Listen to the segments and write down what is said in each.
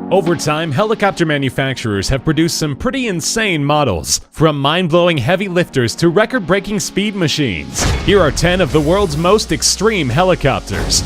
Over time, helicopter manufacturers have produced some pretty insane models, from mind-blowing heavy lifters to record-breaking speed machines. Here are 10 of the world's most extreme helicopters.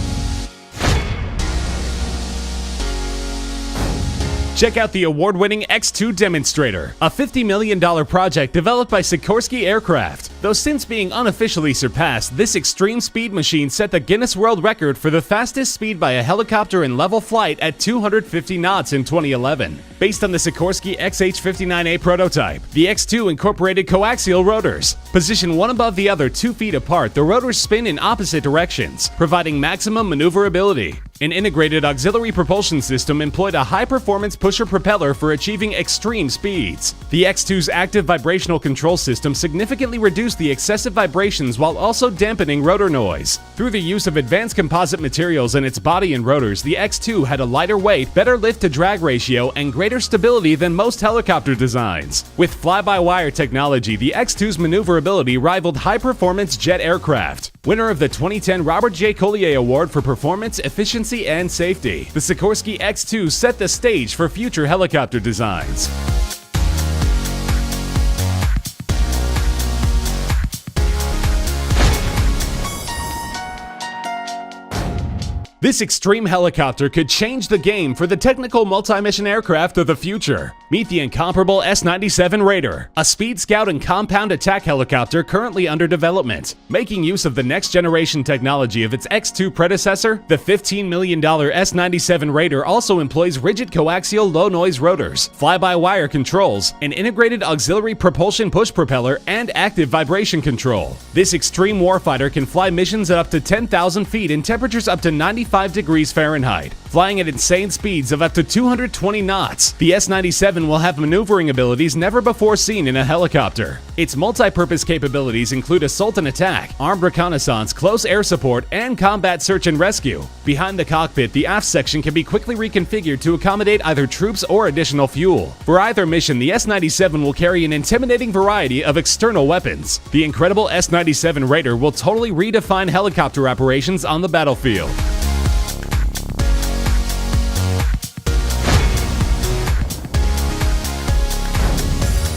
Check out the award-winning X2 Demonstrator, a $50 million project developed by Sikorsky Aircraft. Though since being unofficially surpassed, this extreme speed machine set the Guinness World Record for the fastest speed by a helicopter in level flight at 250 knots in 2011. Based on the Sikorsky XH-59A prototype, the X2 incorporated coaxial rotors. Positioned one above the other 2 feet apart, the rotors spin in opposite directions, providing maximum maneuverability. An integrated auxiliary propulsion system employed a high-performance pusher propeller for achieving extreme speeds. The X2's active vibrational control system significantly reduced the excessive vibrations while also dampening rotor noise. Through the use of advanced composite materials in its body and rotors, the X2 had a lighter weight, better lift-to-drag ratio, and greater stability than most helicopter designs. With fly-by-wire technology, the X2's maneuverability rivaled high-performance jet aircraft. Winner of the 2010 Robert J. Collier Award for Performance, Efficiency, and Safety, the Sikorsky X2 set the stage for future helicopter designs. This extreme helicopter could change the game for the technical multi-mission aircraft of the future. Meet the incomparable S-97 Raider, a speed scout and compound attack helicopter currently under development. Making use of the next-generation technology of its X2 predecessor, the $15 million S-97 Raider also employs rigid coaxial low-noise rotors, fly-by-wire controls, an integrated auxiliary propulsion push propeller, and active vibration control. This extreme warfighter can fly missions at up to 10,000 feet in temperatures up to 95 degrees Fahrenheit, flying at insane speeds of up to 220 knots. The S-97 will have maneuvering abilities never before seen in a helicopter. Its multi-purpose capabilities include assault and attack, armed reconnaissance, close air support, and combat search and rescue. Behind the cockpit, the aft section can be quickly reconfigured to accommodate either troops or additional fuel. For either mission, the S-97 will carry an intimidating variety of external weapons. The incredible S-97 Raider will totally redefine helicopter operations on the battlefield.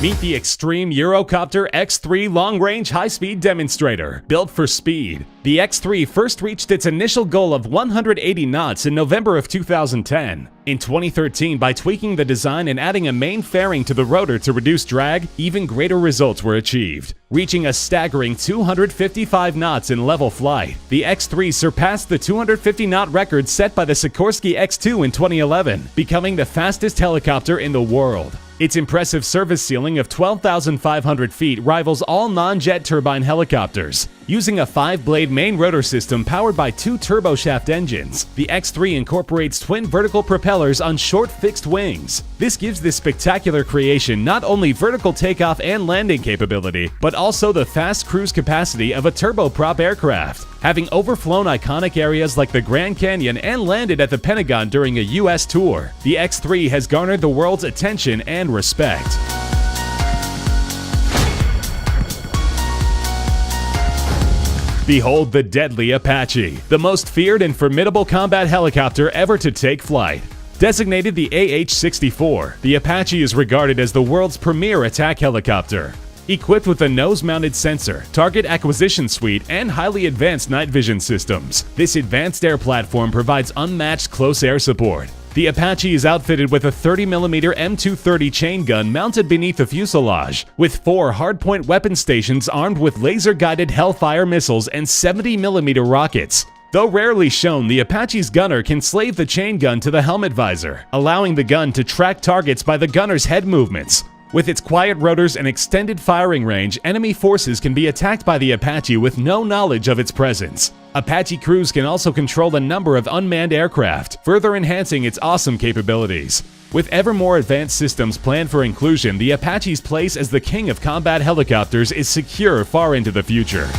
Meet the Extreme Eurocopter X3 Long-Range High-Speed Demonstrator, built for speed. The X3 first reached its initial goal of 180 knots in November of 2010. In 2013, by tweaking the design and adding a main fairing to the rotor to reduce drag, even greater results were achieved. Reaching a staggering 255 knots in level flight, the X3 surpassed the 250-knot record set by the Sikorsky X2 in 2011, becoming the fastest helicopter in the world. Its impressive service ceiling of 12,500 feet rivals all non-jet turbine helicopters. Using a 5-blade main rotor system powered by 2 turboshaft engines, the X3 incorporates twin vertical propellers on short fixed wings. This gives this spectacular creation not only vertical takeoff and landing capability, but also the fast cruise capacity of a turboprop aircraft. Having overflown iconic areas like the Grand Canyon and landed at the Pentagon during a US tour, the X3 has garnered the world's attention and respect. Behold the deadly Apache, the most feared and formidable combat helicopter ever to take flight. Designated the AH-64, the Apache is regarded as the world's premier attack helicopter. Equipped with a nose-mounted sensor, target acquisition suite, and highly advanced night vision systems, this advanced air platform provides unmatched close air support. The Apache is outfitted with a 30mm M230 chain gun mounted beneath the fuselage, with 4 hardpoint weapon stations armed with laser-guided Hellfire missiles and 70mm rockets. Though rarely shown, the Apache's gunner can slave the chain gun to the helmet visor, allowing the gun to track targets by the gunner's head movements. With its quiet rotors and extended firing range, enemy forces can be attacked by the Apache with no knowledge of its presence. Apache crews can also control a number of unmanned aircraft, further enhancing its awesome capabilities. With ever more advanced systems planned for inclusion, the Apache's place as the king of combat helicopters is secure far into the future.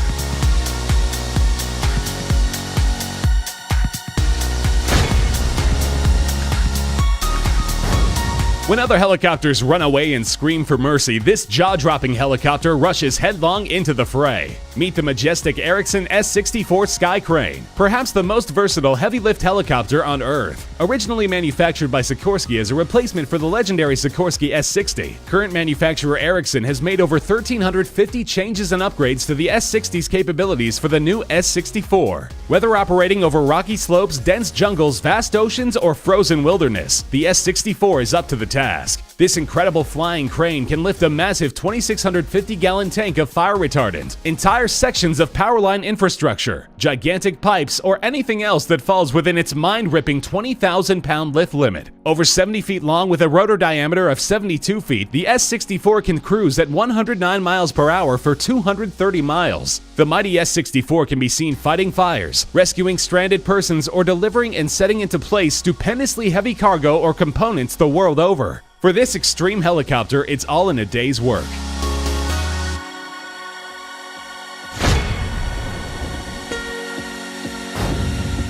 When other helicopters run away and scream for mercy, this jaw-dropping helicopter rushes headlong into the fray. Meet the majestic Erickson S-64 Sky Crane, perhaps the most versatile heavy-lift helicopter on Earth. Originally manufactured by Sikorsky as a replacement for the legendary Sikorsky S-60, current manufacturer Erickson has made over 1,350 changes and upgrades to the S-60's capabilities for the new S-64. Whether operating over rocky slopes, dense jungles, vast oceans, or frozen wilderness, the S-64 is up to the task. This incredible flying crane can lift a massive 2,650-gallon tank of fire retardant, entire sections of power line infrastructure, gigantic pipes, or anything else that falls within its mind-ripping 20,000-pound lift limit. Over 70 feet long with a rotor diameter of 72 feet, the S-64 can cruise at 109 miles per hour for 230 miles. The mighty S-64 can be seen fighting fires, rescuing stranded persons, or delivering and setting into place stupendously heavy cargo or components the world over. For this extreme helicopter, it's all in a day's work.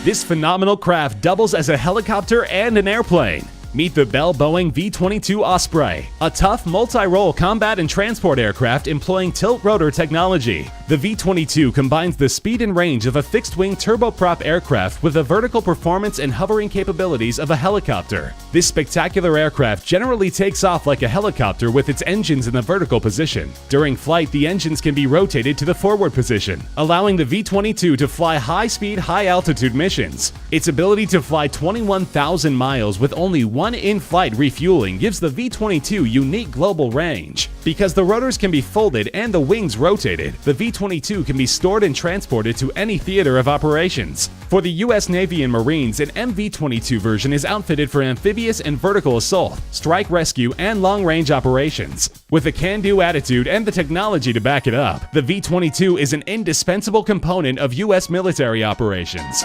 This phenomenal craft doubles as a helicopter and an airplane. Meet the Bell Boeing V-22 Osprey, a tough multi-role combat and transport aircraft employing tilt-rotor technology. The V-22 combines the speed and range of a fixed-wing turboprop aircraft with the vertical performance and hovering capabilities of a helicopter. This spectacular aircraft generally takes off like a helicopter with its engines in the vertical position. During flight, the engines can be rotated to the forward position, allowing the V-22 to fly high-speed, high-altitude missions. Its ability to fly 21,000 miles with only one in-flight refueling gives the V-22 unique global range. Because the rotors can be folded and the wings rotated, the V-22 can be stored and transported to any theater of operations. For the U.S. Navy and Marines, an MV-22 version is outfitted for amphibious and vertical assault, strike rescue, and long-range operations. With a can-do attitude and the technology to back it up, the V-22 is an indispensable component of U.S. military operations.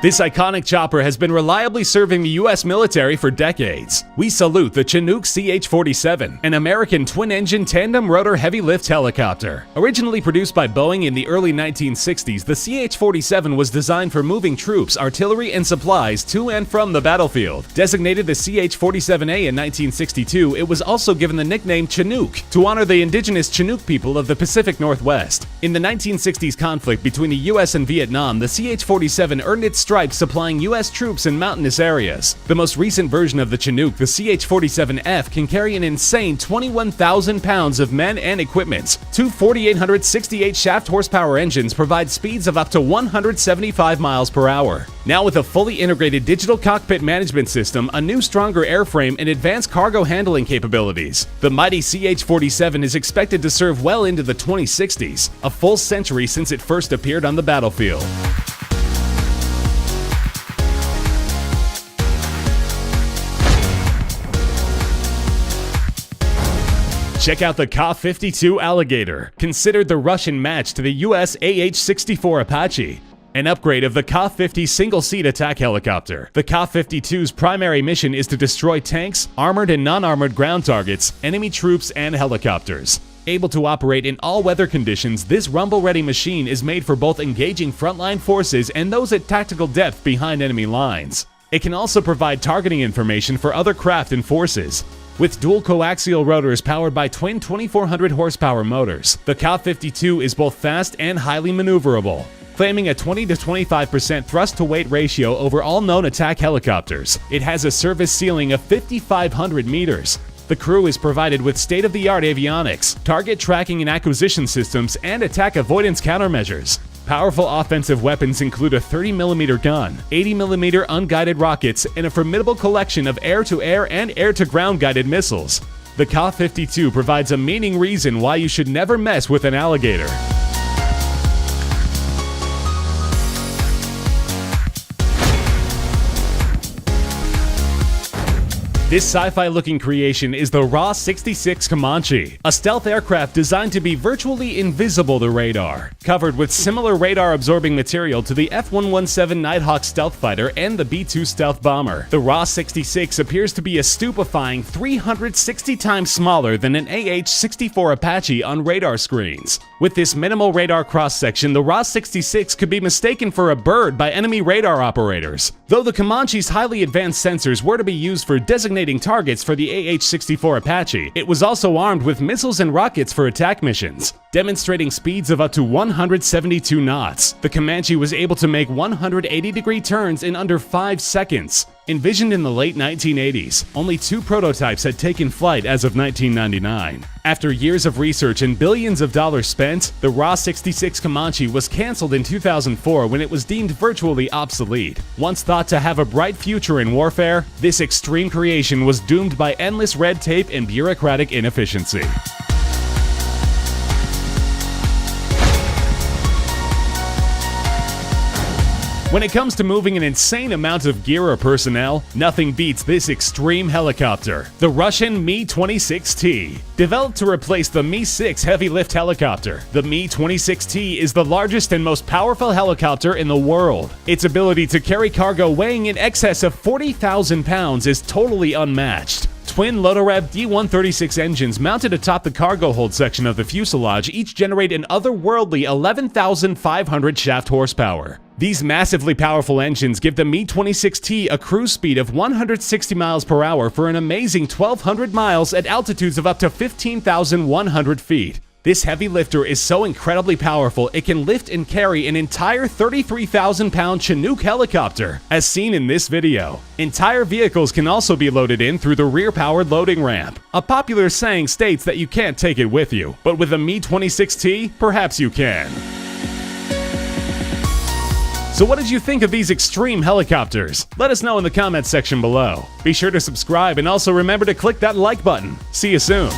This iconic chopper has been reliably serving the U.S. military for decades. We salute the Chinook CH-47, an American twin-engine tandem-rotor heavy-lift helicopter. Originally produced by Boeing in the early 1960s, the CH-47 was designed for moving troops, artillery, and supplies to and from the battlefield. Designated the CH-47A in 1962, it was also given the nickname Chinook to honor the indigenous Chinook people of the Pacific Northwest. In the 1960s conflict between the U.S. and Vietnam, the CH-47 earned its stripes supplying U.S. troops in mountainous areas. The most recent version of the Chinook, the CH-47F, can carry an insane 21,000 pounds of men and equipment. Two 4,868 shaft horsepower engines provide speeds of up to 175 miles per hour. Now with a fully integrated digital cockpit management system, a new stronger airframe, and advanced cargo handling capabilities, the mighty CH-47 is expected to serve well into the 2060s, a full century since it first appeared on the battlefield. Check out the Ka-52 Alligator, considered the Russian match to the US AH-64 Apache. An upgrade of the Ka-50 single-seat attack helicopter. The Ka-52's primary mission is to destroy tanks, armored and non-armored ground targets, enemy troops, and helicopters. Able to operate in all weather conditions, this rumble-ready machine is made for both engaging frontline forces and those at tactical depth behind enemy lines. It can also provide targeting information for other craft and forces. With dual coaxial rotors powered by twin 2,400 horsepower motors, the Ka-52 is both fast and highly maneuverable, claiming a 20 to 25% thrust-to-weight ratio over all known attack helicopters. It has a service ceiling of 5,500 meters. The crew is provided with state-of-the-art avionics, target tracking and acquisition systems, and attack avoidance countermeasures. Powerful offensive weapons include a 30mm gun, 80mm unguided rockets, and a formidable collection of air-to-air and air-to-ground guided missiles. The Ka-52 provides a meaning reason why you should never mess with an alligator. This sci-fi looking creation is the Ra-66 Comanche, a stealth aircraft designed to be virtually invisible to radar. Covered with similar radar-absorbing material to the F-117 Nighthawk stealth fighter and the B-2 stealth bomber, the Ra-66 appears to be a stupefying 360 times smaller than an AH-64 Apache on radar screens. With this minimal radar cross-section, the Ra-66 could be mistaken for a bird by enemy radar operators. Though the Comanche's highly advanced sensors were to be used for designating targets for the AH-64 Apache, it was also armed with missiles and rockets for attack missions. Demonstrating speeds of up to 172 knots, the Comanche was able to make 180-degree turns in under 5 seconds. Envisioned in the late 1980s, only 2 prototypes had taken flight as of 1999. After years of research and billions of dollars spent, the Ra-66 Comanche was cancelled in 2004 when it was deemed virtually obsolete. Once thought to have a bright future in warfare, this extreme creation was doomed by endless red tape and bureaucratic inefficiency. When it comes to moving an insane amount of gear or personnel, nothing beats this extreme helicopter, the Russian Mi-26T. Developed to replace the Mi-6 heavy-lift helicopter, the Mi-26T is the largest and most powerful helicopter in the world. Its ability to carry cargo weighing in excess of 40,000 pounds is totally unmatched. Twin Lotorev D-136 engines mounted atop the cargo hold section of the fuselage each generate an otherworldly 11,500 shaft horsepower. These massively powerful engines give the Mi-26T a cruise speed of 160 miles per hour for an amazing 1,200 miles at altitudes of up to 15,100 feet. This heavy lifter is so incredibly powerful it can lift and carry an entire 33,000-pound Chinook helicopter, as seen in this video. Entire vehicles can also be loaded in through the rear-powered loading ramp. A popular saying states that you can't take it with you, but with a Mi-26T, perhaps you can. So what did you think of these extreme helicopters? Let us know in the comments section below. Be sure to subscribe and also remember to click that like button. See you soon.